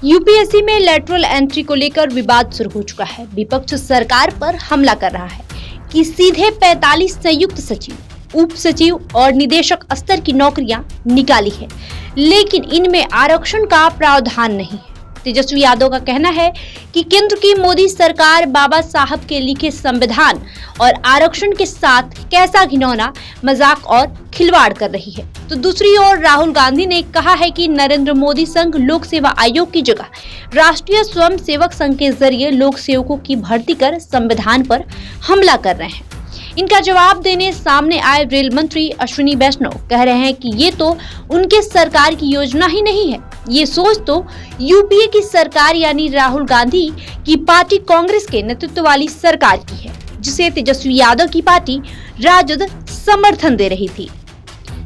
UPSC में lateral entry को लेकर विवाद शुरू हो चुका है। विपक्ष सरकार पर हमला कर रहा है कि सीधे 45 संयुक्त सचिव, उप सचिव और निदेशक स्तर की नौकरियां निकाली है, लेकिन इनमें आरक्षण का प्रावधान नहीं है। तेजस्वी यादव का कहना है कि केंद्र की मोदी सरकार बाबा साहब के लिखे संविधान और आरक्षण के साथ कैसा घिनौना मजाक और खिलवाड़ कर रही है। तो दूसरी ओर राहुल गांधी ने कहा है कि नरेंद्र मोदी संघ लोक सेवा आयोग की जगह राष्ट्रीय स्वयं सेवक संघ के जरिए लोक सेवकों की भर्ती कर संविधान पर हमला कर रहे हैं। इनका जवाब देने सामने आए रेल मंत्री अश्विनी वैष्णव कह रहे हैं कि ये तो उनके सरकार की योजना ही नहीं है, ये सोच तो यूपीए की सरकार यानी राहुल गांधी की पार्टी कांग्रेस के नेतृत्व वाली सरकार की है, जिसे तेजस्वी यादव की पार्टी राजद समर्थन दे रही थी।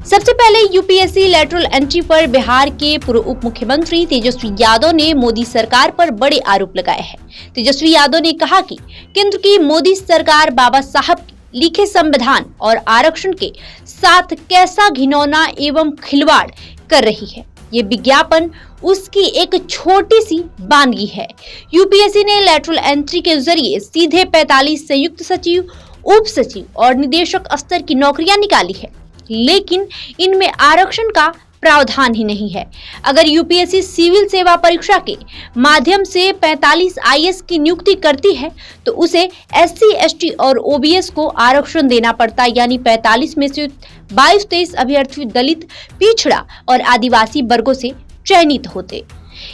सबसे पहले यूपीएससी लेटरल एंट्री पर बिहार के पूर्व उप मुख्यमंत्री तेजस्वी यादव ने मोदी सरकार पर बड़े आरोप लगाए हैं। तेजस्वी यादव ने कहा कि केंद्र की मोदी सरकार बाबा साहब लिखे संविधान और आरक्षण के साथ कैसा घिनौना एवं खिलवाड़ कर रही है। ये विज्ञापन उसकी एक छोटी सी बानगी है। यूपीएससी ने लेटरल एंट्री के जरिए सीधे 45 संयुक्त सचिव, उप सचिव और निदेशक स्तर की नौकरियां निकाली है, लेकिन इनमें आरक्षण का प्रावधान ही नहीं है। अगर यूपीएससी सिविल सेवा परीक्षा के माध्यम से 45 आईएएस की नियुक्ति करती है तो उसे एससी, एसटी और ओबीएस को आरक्षण देना पड़ता, यानी 45 में से 22-23 अभ्यर्थी दलित, पिछड़ा और आदिवासी वर्गों से चयनित होते।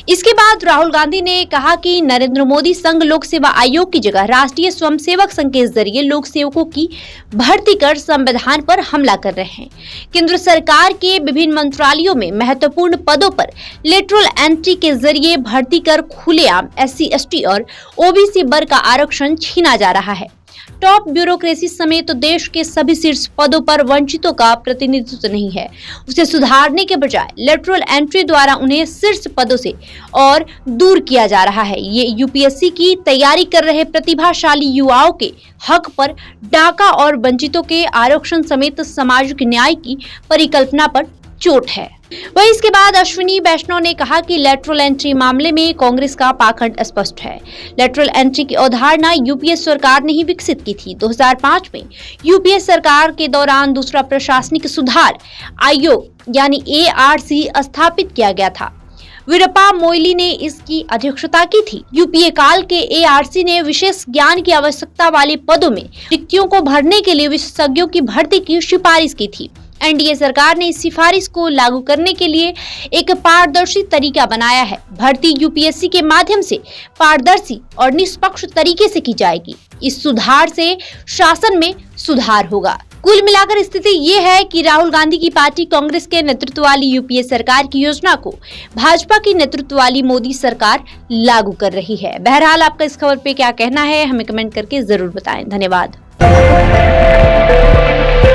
इसके बाद राहुल गांधी ने कहा कि नरेंद्र मोदी संघ लोक सेवा आयोग की जगह राष्ट्रीय स्वयंसेवक संघ के जरिए लोक सेवकों की भर्ती कर संविधान पर हमला कर रहे हैं। केंद्र सरकार के विभिन्न मंत्रालयों में महत्वपूर्ण पदों पर लेटरल एंट्री के जरिए भर्ती कर खुलेआम एससी, एसटी और ओबीसी वर्ग का आरक्षण छीना जा रहा है। टॉप ब्यूरोक्रेसी समेत तो देश के सभी शीर्ष पदों पर वंचितों का प्रतिनिधित्व नहीं है। उसे सुधारने के बजाय लेटरल एंट्री द्वारा उन्हें शीर्ष पदों से और दूर किया जा रहा है। ये यूपीएससी की तैयारी कर रहे प्रतिभाशाली युवाओं के हक पर डाका और वंचितों के आरक्षण समेत सामाजिक न्याय की परिकल्पना पर चोट है। वहीं इसके बाद अश्विनी वैष्णव ने कहा कि लेटरल एंट्री मामले में कांग्रेस का पाखंड स्पष्ट है। लेटरल एंट्री की अवधारणा यूपीए सरकार ने ही विकसित की थी। 2005 में यूपीए सरकार के दौरान दूसरा प्रशासनिक सुधार आयोग यानी एआरसी स्थापित किया गया था। वीरप्पा मोइली ने इसकी अध्यक्षता की थी। यूपीए काल के एआरसी ने विशेष ज्ञान की आवश्यकता वाले पदों में रिक्तियों को भरने के लिए विशेषज्ञों की भर्ती की सिफारिश की थी। एनडीए सरकार ने इस सिफारिश को लागू करने के लिए एक पारदर्शी तरीका बनाया है। भर्ती यूपीएससी के माध्यम से पारदर्शी और निष्पक्ष तरीके से की जाएगी। इस सुधार से शासन में सुधार होगा। कुल मिलाकर स्थिति ये है कि राहुल गांधी की पार्टी कांग्रेस के नेतृत्व वाली यूपीए सरकार की योजना को भाजपा की नेतृत्व वाली मोदी सरकार लागू कर रही है। बहरहाल आपका इस खबर पे क्या कहना है, हमें कमेंट करके जरूर बताएं। धन्यवाद।